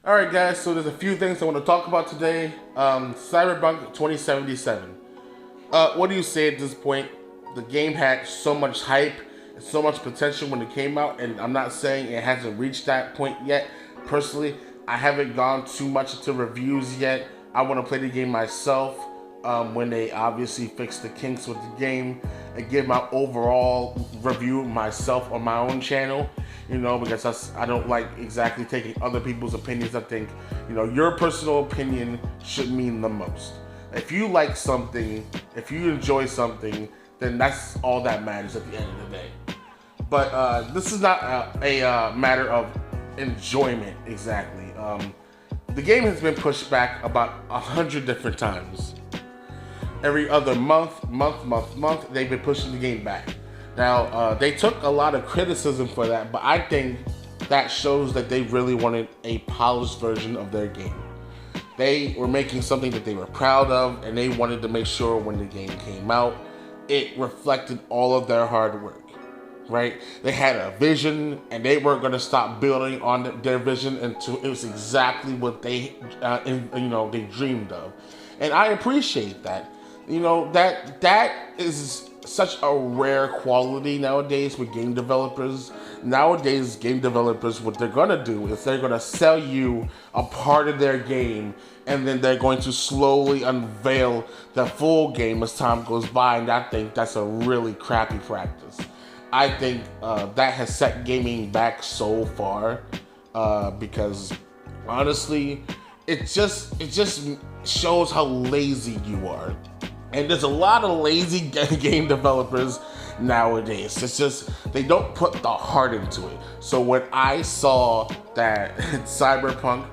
Alright guys, so there's a few things I want to talk about today. Cyberpunk 2077. What do you say at this point? The game had so much hype and so much potential when it came out, and I'm not saying it hasn't reached that point yet. Personally, I haven't gone too much into reviews yet. I want to play the game myself when they obviously fix the kinks with the game and give my overall review myself on my own channel. You know, because I don't like exactly taking other people's opinions. I think, you know, your personal opinion should mean the most. If you like something, if you enjoy something, then that's all that matters at the end of the day. But this is not a matter of enjoyment exactly. The game has been pushed back about 100 different times. Every other month, they've been pushing the game back. Now, they took a lot of criticism for that, but I think that shows that they really wanted a polished version of their game. They were making something that they were proud of, and they wanted to make sure when the game came out, it reflected all of their hard work, right? They had a vision, and they weren't going to stop building on their vision until it was exactly what they, they dreamed of. And I appreciate that. You know, that is such a rare quality nowadays with game developers. Nowadays, game developers, what they're gonna do is they're gonna sell you a part of their game, and then they're going to slowly unveil the full game as time goes by, and I think that's a really crappy practice. I think that has set gaming back so far because honestly, it just shows how lazy you are. And there's a lot of lazy game developers nowadays. It's just, they don't put the heart into it. So when I saw that Cyberpunk,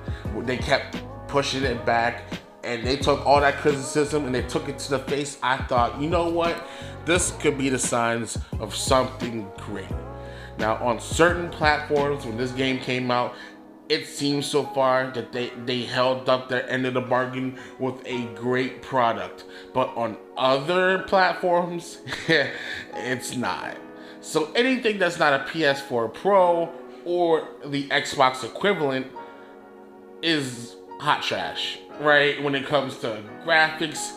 they kept pushing it back, and they took all that criticism and they took it to the face, I thought, you know what? This could be the signs of something great. Now, on certain platforms, when this game came out, it seems so far that they held up their end of the bargain with a great product. But on other platforms, it's not. So anything that's not a PS4 Pro or the Xbox equivalent is hot trash, right? When it comes to graphics,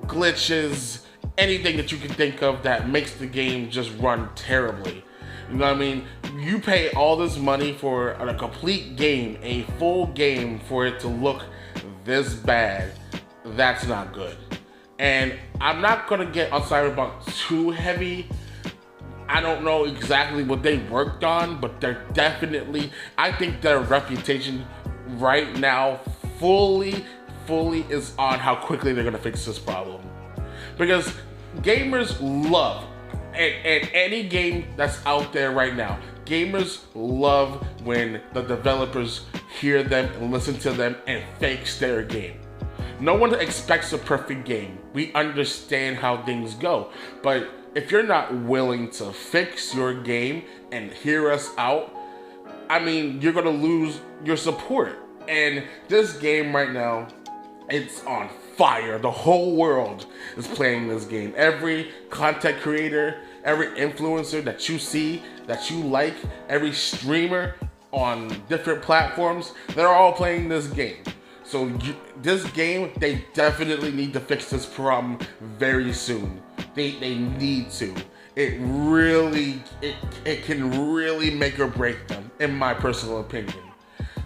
glitches, anything that you can think of that makes the game just run terribly. You know what I mean? You pay all this money for a complete game, a full game, for it to look this bad. That's not good. And I'm not gonna get on Cyberpunk too heavy. I don't know exactly what they worked on, but they're definitely, I think their reputation right now fully is on how quickly they're gonna fix this problem. Because gamers love, and any game that's out there right now, gamers love when the developers hear them and listen to them and fix their game. No one expects a perfect game. We understand how things go. But if you're not willing to fix your game and hear us out, I mean, you're gonna lose your support. And this game right now, it's on fire. The whole world is playing this game. Every content creator, every influencer that you see, that you like, every streamer on different platforms, they're all playing this game. So this game, they definitely need to fix this problem very soon. They need to. It can really make or break them, in my personal opinion.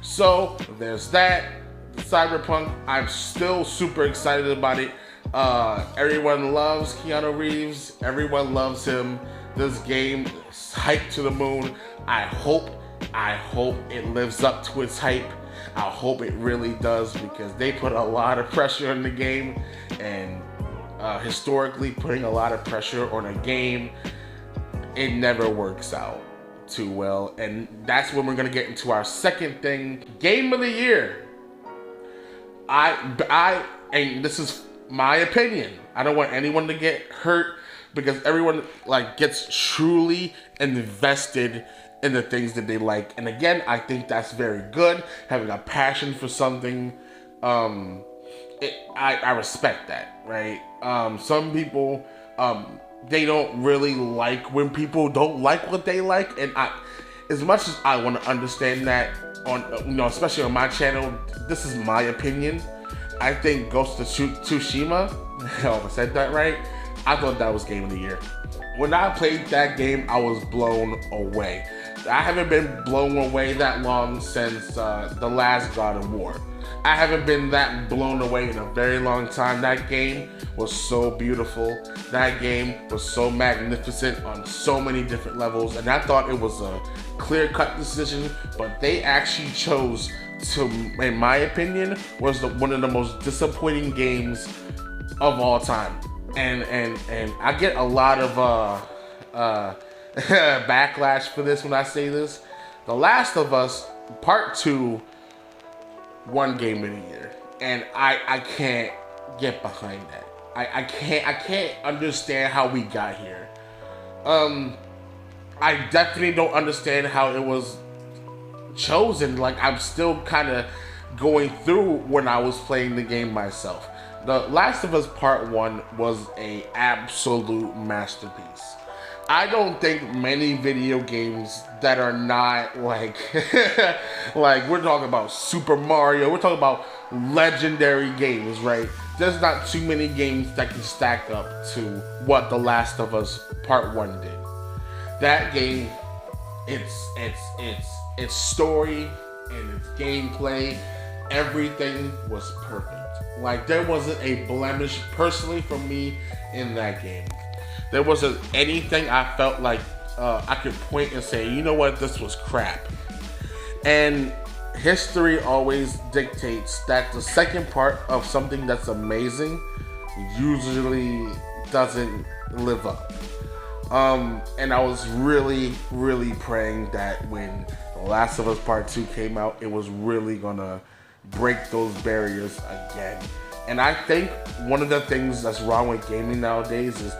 So there's that. Cyberpunk, I'm still super excited about it. Everyone loves Keanu Reeves. Everyone loves him. This game is hyped to the moon. I hope it lives up to its hype. I hope it really does, because they put a lot of pressure on the game, and historically, putting a lot of pressure on a game, it never works out too well. And that's when we're gonna get into our second thing, Game of the Year. And this is my opinion. I don't want anyone to get hurt, because everyone gets truly invested in the things that they like. And again, I think that's very good. Having a passion for something, I respect that, right? Some people, they don't really like when people don't like what they like, and as much as I want to understand that, on especially on my channel, this is my opinion. I think Ghost of Tsushima, oh, I said that right. I thought that was Game of the Year. When I played that game, I was blown away. I haven't been blown away that long since the last God of War. I haven't been that blown away in a very long time. That game was so beautiful. That game was so magnificent on so many different levels. And I thought it was a clear-cut decision, but they actually chose to, in my opinion, was one of the most disappointing games of all time. And I get a lot of backlash for this when I say this. The Last of Us Part 2 won Game of the Year, and I can't get behind that. I can't understand how we got here. I definitely don't understand how it was chosen. Like, I'm still kind of going through when I was playing the game myself. The Last of Us Part 1 was an absolute masterpiece. I don't think many video games that are not like, like we're talking about Super Mario, we're talking about legendary games, right? There's not too many games that can stack up to what The Last of Us Part 1 did. That game, its story and its gameplay, everything was perfect. Like, there wasn't a blemish personally for me in that game. There wasn't anything I felt like I could point and say, you know what, this was crap. And history always dictates that the second part of something that's amazing usually doesn't live up. And I was really, really praying that when The Last of Us Part 2 came out, it was really gonna break those barriers again. And I think one of the things that's wrong with gaming nowadays is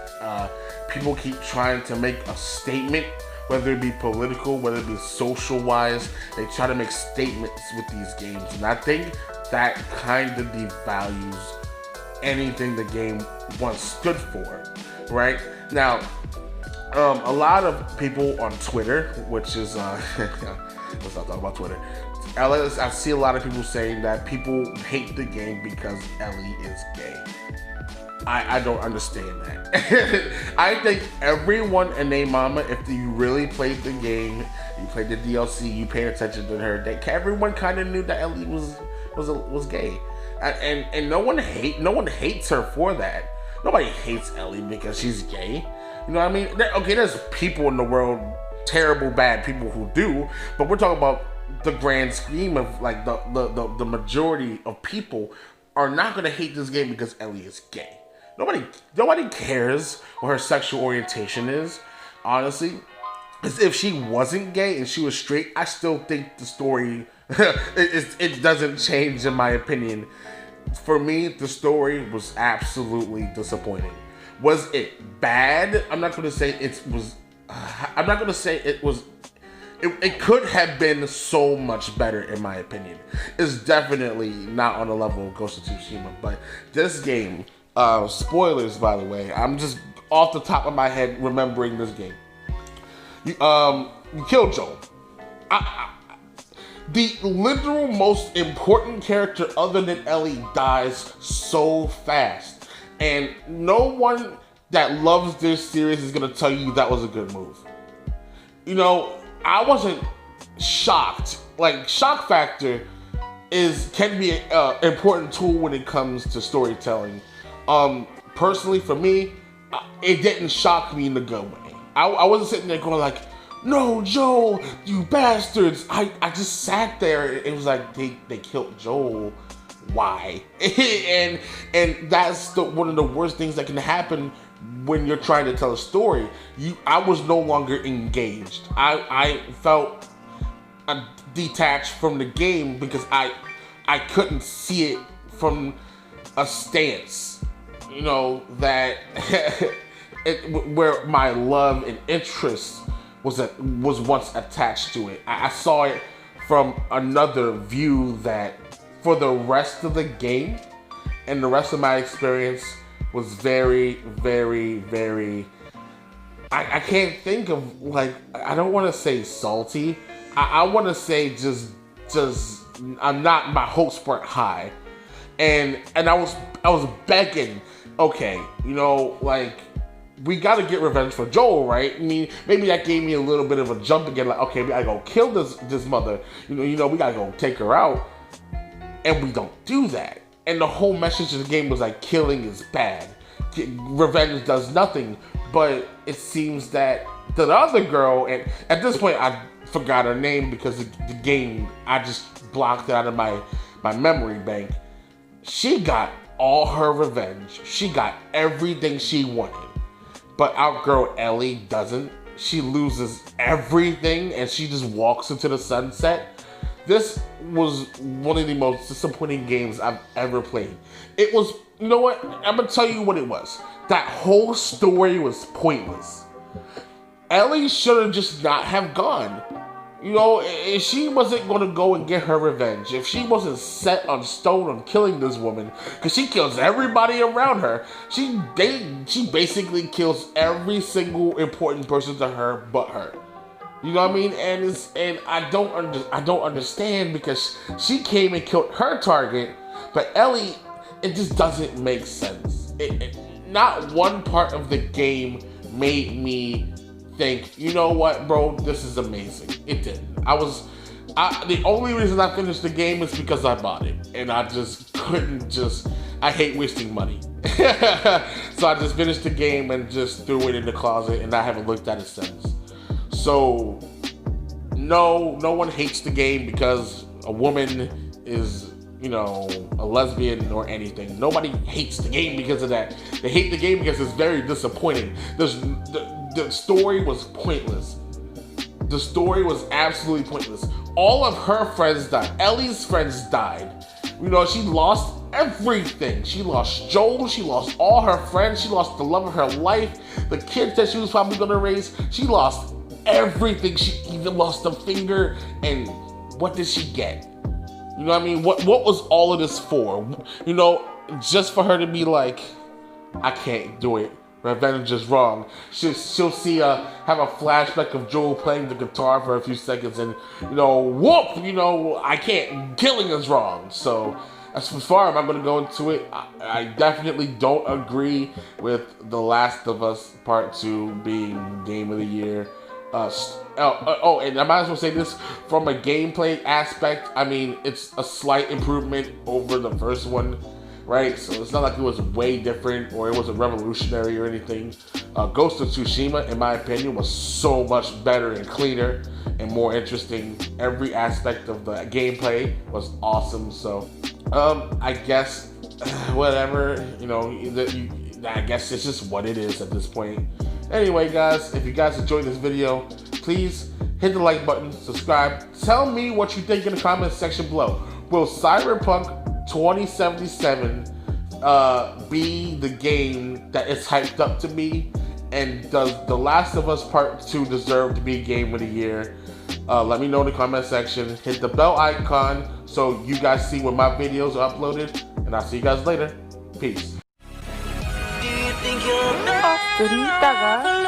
people keep trying to make a statement, whether it be political, whether it be social-wise. They try to make statements with these games. And I think that kind of devalues anything the game once stood for, right? Now, a lot of people on Twitter, which is, let's not talk about Twitter. I see a lot of people saying that people hate the game because Ellie is gay. I don't understand that. I think everyone and their mama, if you really played the game, you played the DLC, you paid attention to her, everyone kind of knew that Ellie was gay. And no one hates her for that. Nobody hates Ellie because she's gay. You know what I mean? Okay, there's people in the world, terrible, bad people who do, but we're talking about the grand scheme of like the majority of people are not going to hate this game because Ellie is gay. Nobody cares what her sexual orientation is. Honestly, as if she wasn't gay and she was straight, I still think the story it doesn't change in my opinion. For me, the story was absolutely disappointing. Was it bad? I'm not going to say it was. I'm not going to say it was. It could have been so much better, in my opinion. It's definitely not on the level of Ghost of Tsushima, but this game, spoilers by the way, I'm just off the top of my head remembering this game. You killed Joel. The literal most important character other than Ellie dies so fast. And no one that loves this series is going to tell you that was a good move. You know, I wasn't shocked. Like, shock factor can be an important tool when it comes to storytelling. Personally, for me, it didn't shock me in a good way. I wasn't sitting there going like, no, Joel, you bastards. I just sat there. It was like, they killed Joel. Why? and that's one of the worst things that can happen when you're trying to tell a story. I was no longer engaged. I felt detached from the game because I couldn't see it from a stance, you know, that where my love and interest was once attached to it. I saw it from another view that for the rest of the game and the rest of my experience was very, very, very, I can't think of, like, I don't want to say salty. I want to say just I'm not, my hopes weren't high. And I was begging, okay, you know, like, we gotta get revenge for Joel, right? I mean, maybe that gave me a little bit of a jump again, like, okay, we gotta go kill this mother. You know, we gotta go take her out. And we don't do that. And the whole message of the game was like, killing is bad. Revenge does nothing. But it seems that the other girl, and at this point I forgot her name because the game, I just blocked it out of my memory bank. She got all her revenge. She got everything she wanted. But our girl Ellie doesn't. She loses everything and she just walks into the sunset. This was one of the most disappointing games I've ever played. It was, you know what? I'm gonna tell you what it was. That whole story was pointless. Ellie should have just not have gone. You know, if she wasn't gonna go and get her revenge, if she wasn't set on stone on killing this woman, because she kills everybody around her, she basically kills every single important person to her but her. You know what I mean? And I don't understand, because she came and killed her target, but Ellie, it just doesn't make sense. Not one part of the game made me think, you know what, bro, this is amazing. It didn't. The only reason I finished the game is because I bought it, and I just couldn't I hate wasting money. So I just finished the game and just threw it in the closet, and I haven't looked at it since. So, no one hates the game because a woman is, you know, a lesbian or anything. Nobody hates the game because of that. They hate the game because it's very disappointing. The story was pointless. The story was absolutely pointless. All of her friends died. Ellie's friends died. You know, she lost everything. She lost Joel. She lost all her friends. She lost the love of her life. The kids that she was probably going to raise. She lost everything. She even lost a finger. And what did she get? You know what I mean? What was all of this for? You know, just for her to be like, I can't do it. Revenge is wrong. She'll see have a flashback of Joel playing the guitar for a few seconds, and you know, whoop, you know, I can't. Killing is wrong. So as far as I'm going to go into it, I definitely don't agree with The Last of Us Part 2 being Game of the Year. And I might as well say this, from a gameplay aspect, I mean, it's a slight improvement over the first one, right? So it's not like it was way different or it wasn't revolutionary or anything. Ghost of Tsushima, in my opinion, was so much better and cleaner and more interesting. Every aspect of the gameplay was awesome. So, I guess, whatever, you know, I guess it's just what it is at this point. Anyway, guys, if you guys enjoyed this video, please hit the like button, subscribe. Tell me what you think in the comments section below. Will Cyberpunk 2077 be the game that is hyped up to be? And does The Last of Us Part 2 deserve to be Game of the Year? Let me know in the comment section. Hit the bell icon so you guys see when my videos are uploaded. And I'll see you guys later. Peace. Cerita kan